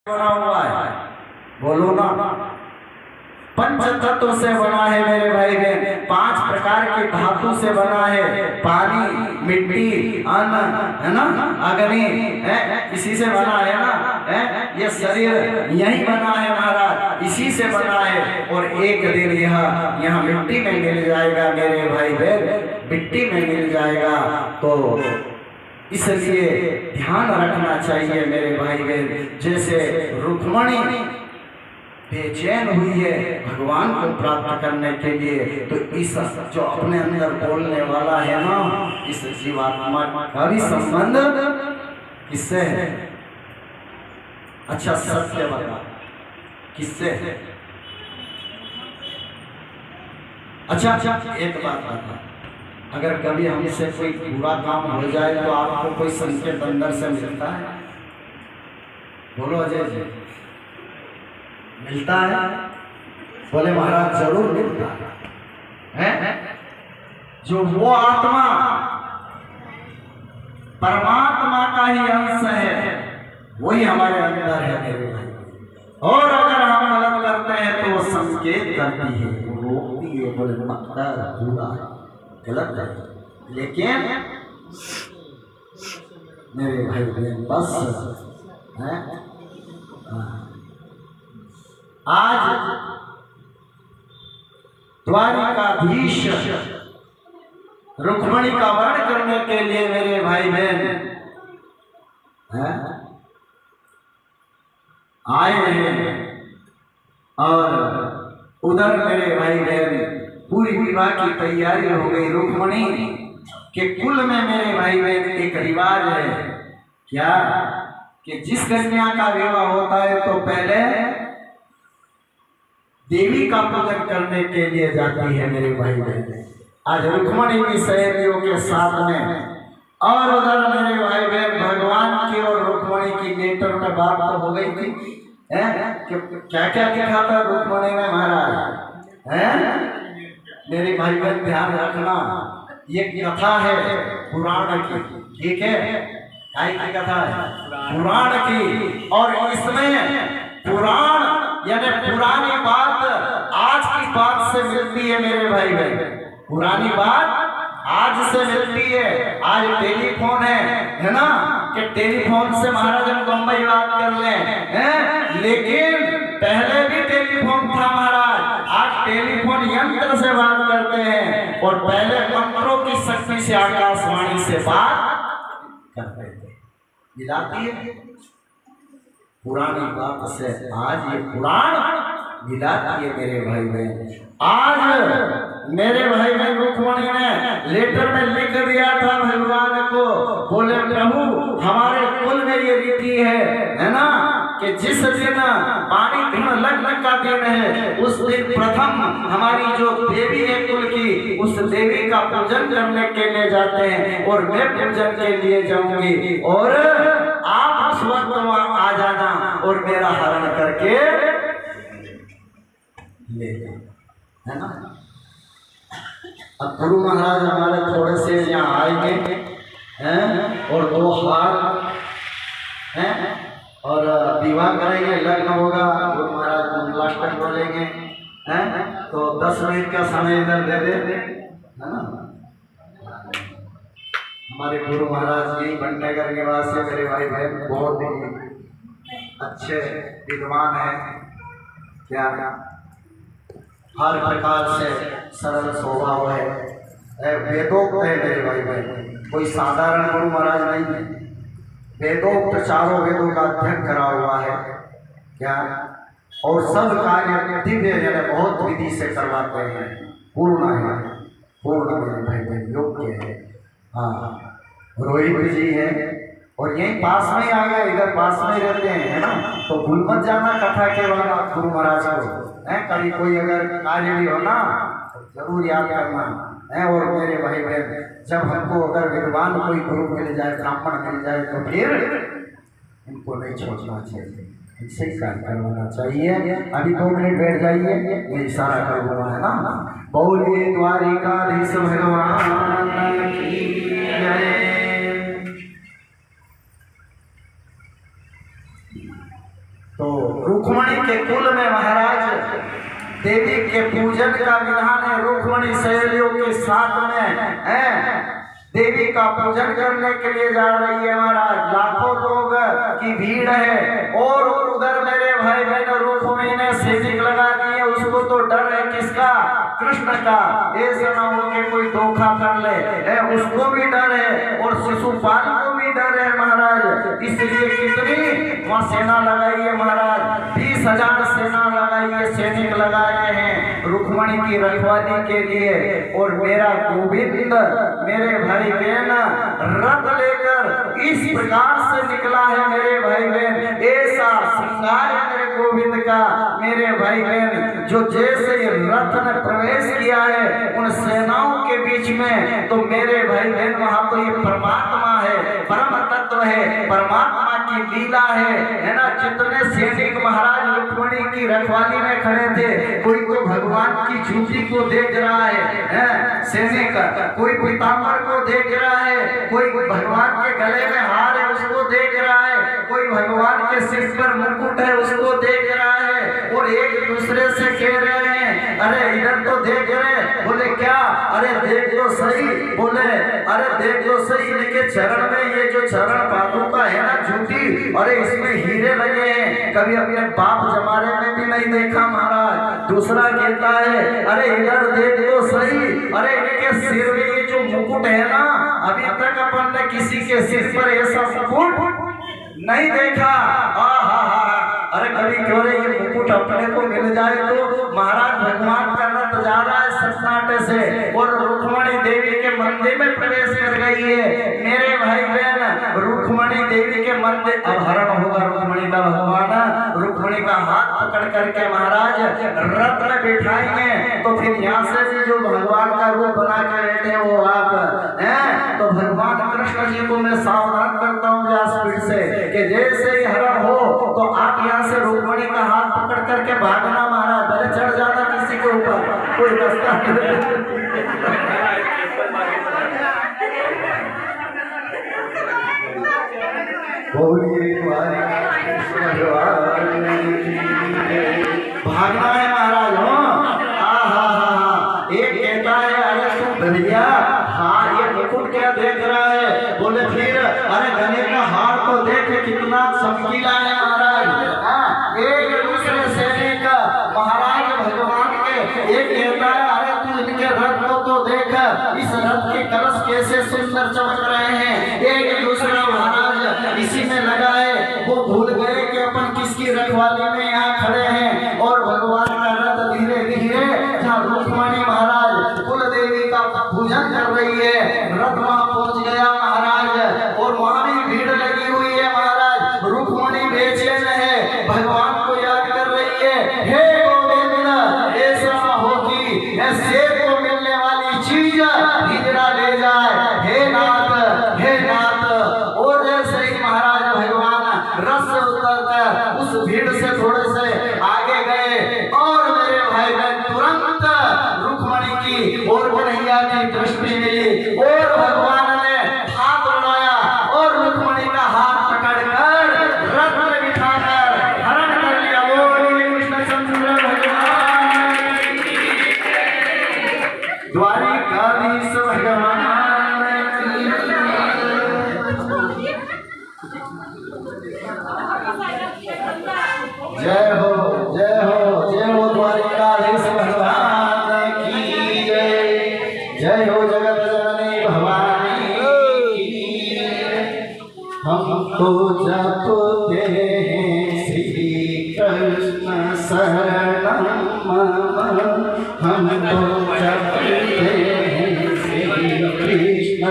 बना हुआ है, बोलो ना। पंच तत्व से बना है मेरे भाई बहन, 5 प्रकार के धातु से बना है। पानी, मिट्टी, अन्न, है ना, अग्नि है, इसी से बना है ना, है ये शरीर यही बना है महाराज, इसी से बना है। और एक दिन यहाँ मिट्टी में मिल जाएगा मेरे भाई बहन, मिट्टी में मिल जाएगा। तो इसलिए ध्यान रखना चाहिए मेरे भाई बहन। जैसे रुक्मणी बेचैन हुई है भगवान को प्राप्त करने के लिए, तो इस जो अपने अंदर बोलने वाला है ना, इस जीवात्मा का भी संबंध किससे है? अच्छा सत्य बता, किससे है? अच्छा एक बात बता, अगर कभी हमसे कोई बुरा काम हो जाए तो आपको कोई संकेत अंदर से मिलता है? बोलो अजय जी, मिलता है? बोले महाराज जरूर मिलता है। जो वो आत्मा परमात्मा का ही अंश है, वही हमारे अंदर है मेरे भाई। और अगर हम गलत करते हैं तो वो संकेत करती है, वो रोकती है, बोले बुरा है, गलत है। लेकिन मेरे भाई बहन बस है, आज द्वारिकाधीश रुक्मणी का वर्ण करने के लिए मेरे भाई बहन आए हैं, और उधर मेरे भाई बहन पूरी विवाह की तैयारी हो गई। रुक्मणी के कुल में मेरे भाई बहन एक रिवाज है क्या, कि जिस कन्या का विवाह होता है तो पहले देवी का पूजन करने के लिए जाती है मेरे भाई बहन। आज रुक्मणी की सहेलियों के साथ में, और उधर मेरे भाई बहन भगवान की और रुक्मणी की लेटर में बात तो हो गई थी, कि क्या क्या लिखा था रुक्मणी ने महाराज, है मेरे भाई बहन ध्यान रखना। ये कथा है पुराण की, ठीक है, क्या कथा है? पुराण की। और इसमें पुराण यानी पुरानी बात आज की बात से मिलती है मेरे भाई बहन, पुरानी बात आज से मिलती है। आज टेलीफोन है ना, कि टेलीफोन से महाराज हम बम्बई बात कर लें, लेकिन पहले भी टेलीफोन था महाराज। आज टेलीफोन यंत्र से बात करते हैं, और पहले मंत्रों की शक्ति से आकाशवाणी से बात करते थे। मिलाती है पुरानी बात से आज ये पुराण मिलाती है मेरे भाई बहन। आज मेरे भाई बहन रुक्मणी ने लेटर में लिख दिया था भगवान को, बोले प्रभु हमारे कुल में ये रीति है ना, कि जिस दिन पानी ग्रहण लग्न का दिन है, उस दिन प्रथम हमारी जो देवी है कुल की, उस देवी का पूजन करने के लिए जाते हैं, और मैं पूजन के लिए जाऊंगी, और आप उस वक्त वहां आ जाना और मेरा हरण करके ले, है ना। अब गुरु महाराज हमारे थोड़े से यहाँ आएंगे हैं, और 2 हार हैं, और विवाह करेंगे, लग्न होगा, गुरु महाराज मंगलाष्टक बोलेंगे हैं, तो 10 मिनट का समय इधर दे दे, है ना। हमारे गुरु महाराज जी बंटेगर निवासी मेरे भाई बहन बहुत ही अच्छे विद्वान हैं, क्या हर प्रकार से सरल स्वभाव है, वेदोक्त है मेरे भाई बहन, कोई साधारण गुरु महाराज नहीं है। वेदोक्त चारों वेदों का अध्ययन करा हुआ है क्या, और सब कार्य दिव्य यानी बहुत विधि से करवाते हैं, पूर्ण है, पूर्ण मेरे भाई बहन योग्य है। हाँ रोहित जी है, और यही पास में आ गए, इधर पास में रहते हैं, है ना, तो भूल मत जाना कथा के बाद गुरु महाराज को है। कभी कोई अगर कार्य भी हो ना तो जरूर याद करना है। और मेरे भाई बहन जब हमको अगर विद्वान कोई गुरु मिल जाए, ब्राह्मण मिल जाए, तो फिर इनको नहीं छोड़ना चाहिए, इनसे ही कार्य करवाना चाहिए। अभी 2 मिनट बैठ जाइए, ये इशारा कर दूंगा, है ना। बोलिए द्वारिकाधीश भगवान की जय। तो रुक्मणी के कुल में महाराज देवी के पूजन का विधान है। रुक्मणी सहेलियों के साथ में देवी का पूजन करने के लिए जा रही है महाराज। लाखों लोग की भीड़ है और उधर मेरे भाई बहन रुक्मणी ने सैनिक लगा दिए। उसको तो डर है किसका? कृष्ण का। ऐसा ना हो कि कोई धोखा कर ले, उसको भी डर है और शिशुपाल को भी डर है महाराज। इसलिए कितनी वहाँ सेना लगाई है महाराज, 20,000 सेना लगाई है, सैनिक लगाए हैं रुक्मणी की रखवाली के लिए। और मेरा गोविंद मेरे भाई बहन रथ लेकर इस प्रकार से निकला है मेरे भाई बहन। ऐसा श्रृंगार है मेरे गोविंद का मेरे भाई बहन, जो जैसे रथ ने प्रवेश किया है उन सेनाओं के बीच में, तो मेरे भाई बहन वहां तो ये परमात्मा है, परम तत्व है, परमात्मा की लीला है ना। जितने सैनिक महाराज रुक्मणी की रखवाली में खड़े थे, कोई तो भगवान की जूती को देख रहा है सैनिक, कोई पीताम्बर को देख रहा है, कोई भगवान के गले में हार है उसको देख रहा है, कोई भगवान के सिर पर मुकुट है उसको देख रहा है। और एक दूसरे से कह रहे हैं, अरे इधर तो देख रहे। बोले क्या? अरे देख तो सही। बोले अरे देख तो सही, इनके चरण में ये जो चरण पादुका है ना जूती, अरे इसमें हीरे लगे हैं, कभी अपने बाप जमाने में भी नहीं देखा महाराज। दूसरा कहता है अरे इधर देख तो सही, अरे इनके सिर में ये जो मुकुट है ना, अभी तक अपन ने किसी के सिर पर ऐसा मुकुट नहीं देखा। अरे कभी क्यों रे ये मुकुट अपने को मिल जाए तो। महाराज भगवान का रथ जा रहा है सन्नाटे से और रुक्मणी देवी के मंदिर में प्रवेश कर गई है मेरे भाई बहन। रुक्मणी देवी के मंदिर, अब हरण होगा रुक्मणी का, भगवान रुक्मणी का हाथ पकड़ करके महाराज रथ में बिठाएंगे। तो फिर यहाँ से भी जो भगवान का रूप बना के बैठे वो आप हैं, तो भगवान कृष्ण जी को मैं सावधान करता हूँ व्यासपीठ से कि जैसे ही हरण हो तो आप यहाँ से रुक्मणी का हाथ पकड़ करके भागना महाराज, भले चढ़ जाना किसी के ऊपर, कोई रास्ता भागना है महाराज। एक कहता है अरे तू भैया हाँ ये मुकुट क्या देख रहा है? बोले फिर अरे गले का हार तो देख कितना चमकीला है महाराज। एक दूसरे सैनिक महाराज भगवान के एक कहता है अरे तू इनके रथ को तो देख, इस रथ के कलश कैसे सुंदर चमक रहे हैं। एक दूसरा महाराज इसी में लगा है, वो भूल गए कि अपन किसकी रखवाली में यहाँ खड़े हैं। और भगवान का रथ धीरे धीरे जहाँ रुक्मणी महाराज कुल देवी का पूजन कर रही है, रथ वहाँ पहुँच गया महाराज। और वहाँ भी भीड़ लगी हुई है महाराज। रुक्मणी बेचैन है, भगवान को याद कर रही है, हे गोविंद ऐसा हो कि शेर को मिलने वाली चीज हिजड़ा ले जाए, हे नाथ हे नाथ। और जैसे ही महाराज भगवान रथ से उतरकर उस भीड़ से थोड़े से आगे गए और मेरे भाई बहन तुरंत रुक्मणी की और कन्हैया की दृष्टि मिली और भगवान ने हाथ बढ़ाया और रुक्मणी का हाथ पकड़कर रथ में बिठाकर हरण कर लिया। बोलिए कृष्णचंद्र भगवान द्वारिकाधीश भगवान जय हो जय हो जय हो द्वारिकाधीश भगवान की जय। जय हो जगत जननी भवानी की। हमको जपते हैं श्री कृष्ण शरणम मम, हमको जपते हैं श्री कृष्ण,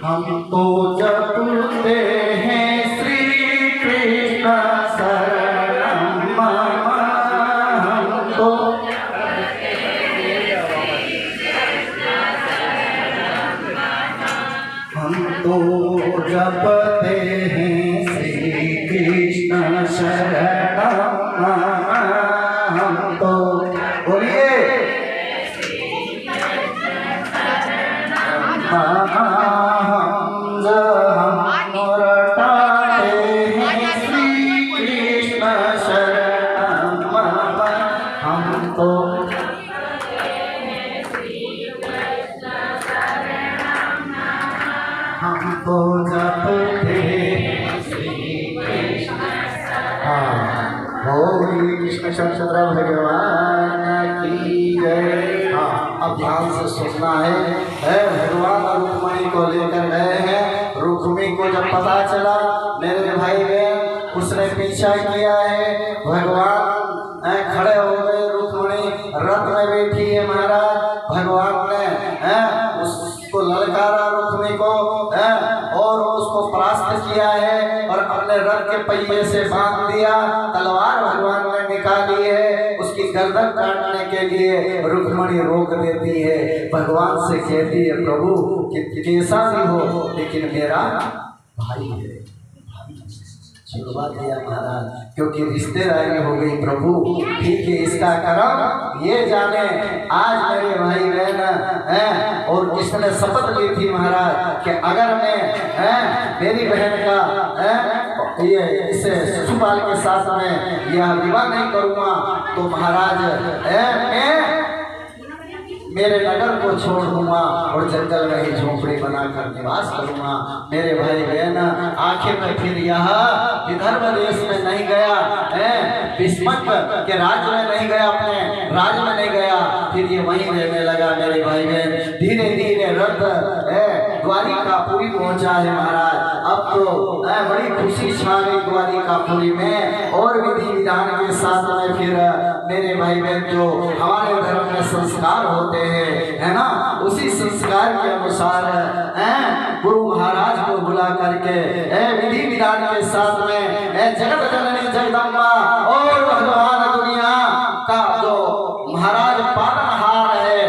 हमको जपते हैं श्री कृष्ण शरणम मम, हमको जपते हैं श्री कृष्ण शरणम मम, हमको बोलिए हम रटाते हैं गौरी कृष्णचंद्र भगवान की जय। अब ध्यान से सुनना है भगवान रुक्मिणी को लेकर गए हैं। रुक्मिणी को जब पता चला मेरे भाई बहन उसने पीछा किया है, भगवान खड़े हो गए। रुक्मिणी रथ में बैठी है महाराज। भगवान ने उसको ललकारा रुक्मिणी को और उसको परास्त किया है और अपने रथ के पहिए से बांध दिया। तलवार भगवान ने निकाली है, उसकी गर्दन काटने के लिए रुक्मिणी रोक देती है। भगवान से कहती है प्रभु कि कैसा भी हो लेकिन मेरा भाई है। छुड़वा दिया महाराज, क्योंकि रिश्तेदारी हो गई प्रभु। ठीक है, इसका कर्म ये जाने। आज मेरे भाई बहन और किसने शपथ ली थी महाराज कि अगर मैं मेरी बहन का ये इसे शिशुपाल के साथ में यह विवाह नहीं करूँगा तो महाराज मैं मेरे नगर को छोड़ दूंगा और जंगल में ही झोंपड़ी बनाकर निवास करूंगा। मेरे भाई बहन आखिर में फिर यह विदर्भ देश में नहीं गया, भीष्मक के राज्य में नहीं गया, अपने राज्य में नहीं गया, फिर ये वहीं रहने लगा। मेरे भाई बहन धीरे धीरे रथ द्वारिकापुरी पहुंचा है महाराज। अब तो बड़ी खुशी छा गई द्वारिकापुरी में और विधि विधान के साथ में फिर मेरे भाई बहन जो हमारे धर्म में संस्कार होते है ना, उसी संस्कार के अनुसार गुरु महाराज को बुला करके विधि विधान के साथ में जगत जननी जगदम्बा और भगवान दुनिया का जो महाराज पालनहार है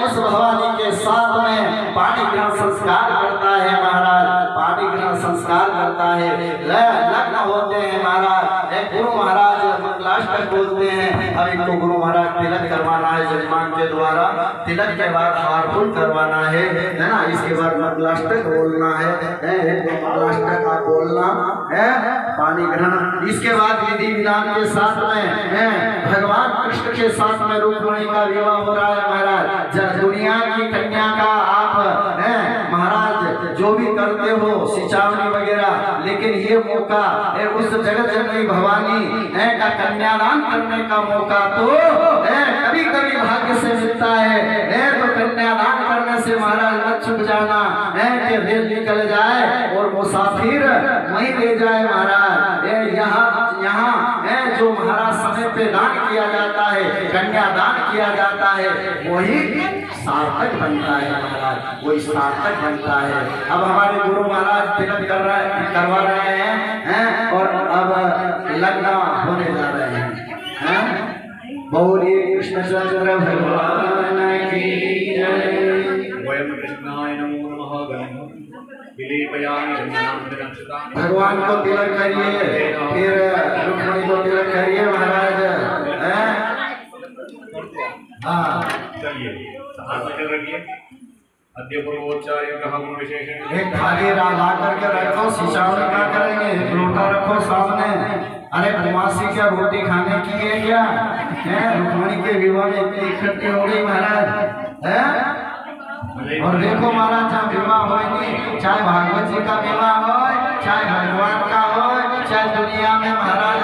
उस भवानी के साथ में पाणी ग्रहण संस्कार करता है महाराज। पाणी ग्रहण संस्कार करता है, लग्न होते हैं महाराज। गुरु महाराज मंगलाष्टक बोलते हैं। अब इनको गुरु महाराज तिलक करवाना है जजमान के द्वारा। तिलक के बाद हार फूल करवाना है ना। इसके बाद मंगलाष्टक बोलना है, मंगलाष्टक का बोलना है, पानी ग्रहण। इसके बाद विधि विधान के साथ में भगवान कृष्ण के साथ में रुक्मिणी का विवाह हो रहा है महाराज। जब दुनिया की कन्या का आप महाराज जो भी करते हो सिंचावनी वगैरह, लेकिन ये मौका उस जगत जननी भवानी का कन्यादान करने का मौका तो कभी कभी भाग्य से मिलता है। तो कन्यादान करने से महाराज मत चुक जाना कि रेल निकल जाए और मुसाफिर वहीं ले जाए महाराज। यहाँ जो महाराज समय पे दान किया जाता है, कन्यादान किया जाता है, वही सार्थक बनता है महाराज, वही सार्थक बनता है। अब हमारे गुरु महाराज तिलक करवा रहे हैं और अब लग्न होने जा रहे हैं। गौरी कृष्णचंद्र भगवान की जय। वयम कृष्णाय नमो नमः गणं विलेपयामि रंजनांतरक्षतानि। भगवान को तिलक करिए, फिर रुक्मिणी को तिलक करिए महाराज। चलिए हाथ में रखिए। अद्य पूर्वोच्चार्य ग्रहण विशेषण एक थाली ला करके रखो, सिंचावनी क्या करेंगे, एक लोटा रखो सामने। अरे कुमासी क्या रोटी खाने की है क्या? रुक्मिणी के विवाह में इतनी इकट्ठी हो गई महाराज है। और देखो महाराज जहाँ विवाह होगी, चाहे भागवत जी का विवाह हो, चाहे भगवान का हो, चाहे दुनिया में महाराज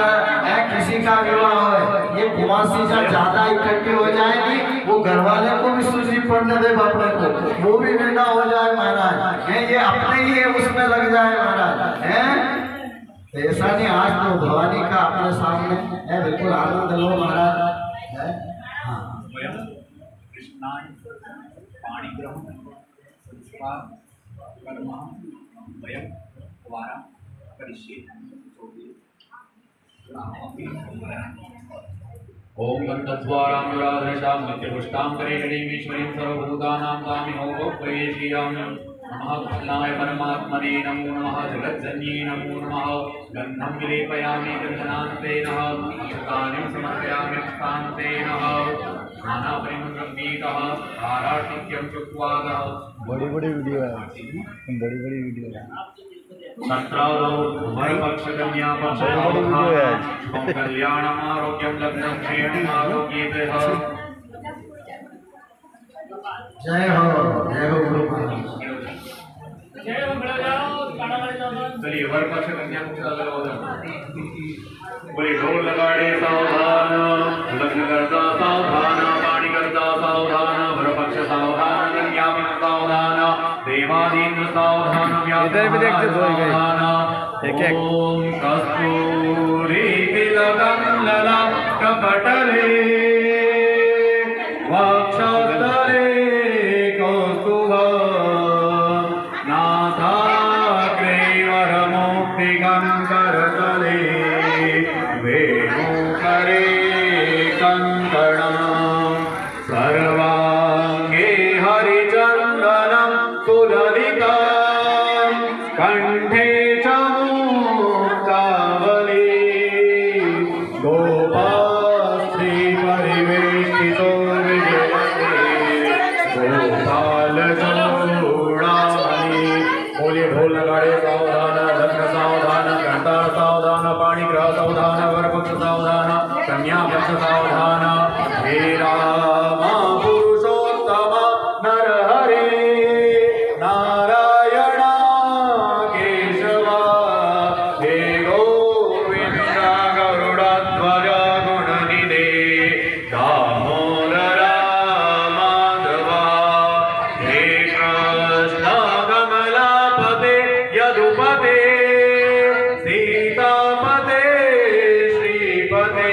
किसी का विवाह हो, ये कुमासी जब ज्यादा इकट्ठी हो जाएगी वो घर वाले को भी सूची पड़ने दे बापने को, वो भी बेटा हो जाए महाराज। ये अपने ही उसमें लग जाए महाराज है। ऐसा नहीं, आज तो भवानी का अपने सामने है, बिल्कुल आनंद लो महाराज है। हाँ कृष्णाय पाणी ग्रहण संस्कार कर्म वयम द्वारा करिष्ये। ओम गंधद्वारां राधेशां नित्यपुष्टां करेणीमीश्वरीं सर्वभूतानां तामिहोपयेष्यामि। नमः कृष्णाय परमात्मने नमो नमः जगज्जन्ये नमो नमः। गन्धं विलेपयामि गन्धनान्तेन अक्षतानि समर्पयामि अक्षतान्तेन। नानापरिमलगम्भीरः आराटिक्यं चुक्वादः। बड़ी बड़ी वीडियो है, बड़ी बड़ी वीडियो है। संत्रादौ वरपक्षकन्या पक्षो कल्याणम् आरोग्यं लग्नं क्षेमम् आरोग्येतः। जय हो गुरु महाराज। जय हो चलिए वर पक्ष कन्या पक्ष बोले ढोल लगाड़े सावधान, लग्न करता सावधान, वाणी करता सावधान, वर पक्ष सावधान, कन्या पक्ष सावधान, देवादीन्द्र सावधान, इधर भी देखते दो ही गए। एक-एक। ओम कस्तूरी तिलकं ललाटपटले वक्षस्थले कौस्तुभः करतले वेणुकरे कंकणं सर्वांगे हरिचन्दनं तुललितं कंठे च मुक्तावली गोपास्त्री परिवेष्टितो विजयते गोपालचूडामणि बोले ढोल लगाड़े सावधान, लग्न सावधान, कंठार सावधान, पाणिग्रह सावधान, वरपक्ष सावधान, कन्या पक्ष सावधान, हे राम पुरुषोत्तम नरहरे नारायण केशवा हे गोविंद गरुड़ध्वज गुणनिधे दामोदरा माधवा हे कृष्ण कमलापते यदुपते सीतापते श्रीपते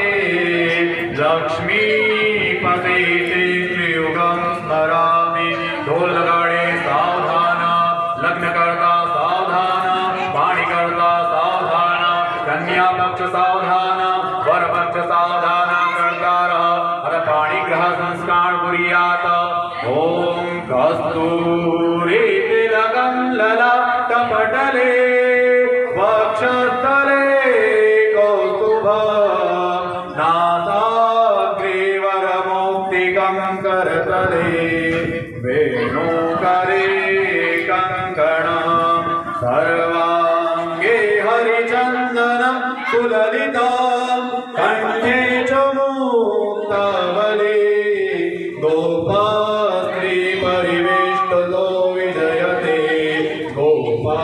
लक्ष्मीपते ते त्रियुगं स्मरामि ढोल लगाड़े सावधान, लग्न करता सावधान, वाणी करता सावधान, कन्या पक्ष सावधान, वर पक्ष सावधान करता रह अथ पाणिग्रह संस्कार कुर्यात् ओम कस्तूरी तिलकं ललाटपटले वक्षस्थले कौस्तुभः नासाग्रीवरमौक्तिकं करतले वेणुकरे कंकणं सर्वांगे हरिचन्दनं सुललितं कंठे च मुक्तावली गोपास्त्री परिवेष्टितो विजयते गोपालचूडामणि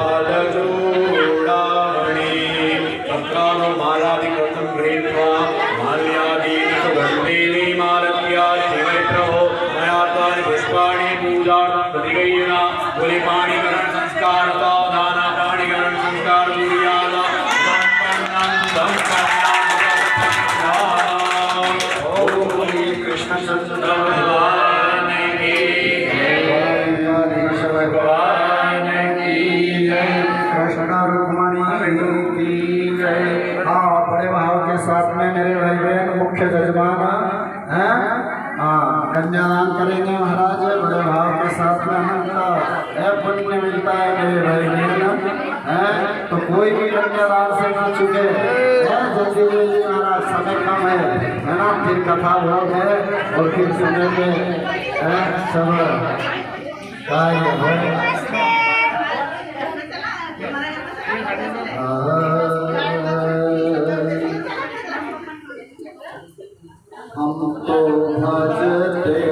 तत्राणो मालादिकृतं गृहीत्वा माल्यादीनि सुगन्धीनि मालत्यानि शिवे प्रभो मया तानि पुष्पाणि पूजार्थं प्रतिगृह्येण बोले पाणिग्रहण संस्कार सावधान, पाणिग्रहण संस्कार कुर्यात् कृष्ण चंद्र भगवान की जय, कृष्ण रुक्मणी की जय। हाँ, बड़े भाव के साथ में मेरे भाई बहन मुख्य जजमान हैं, हाँ कन्यादान करेंगे महाराज। बड़े भाव के साथ में हमका पुण्य मिलता है मेरे भाई बहन हैं, तो कोई भी कन्यादान से ना चुके। जल्दी जल्दी महाराज, समय कम है ना, फिर कथा भोग है और फिर सुनेंगे सब कार्य है।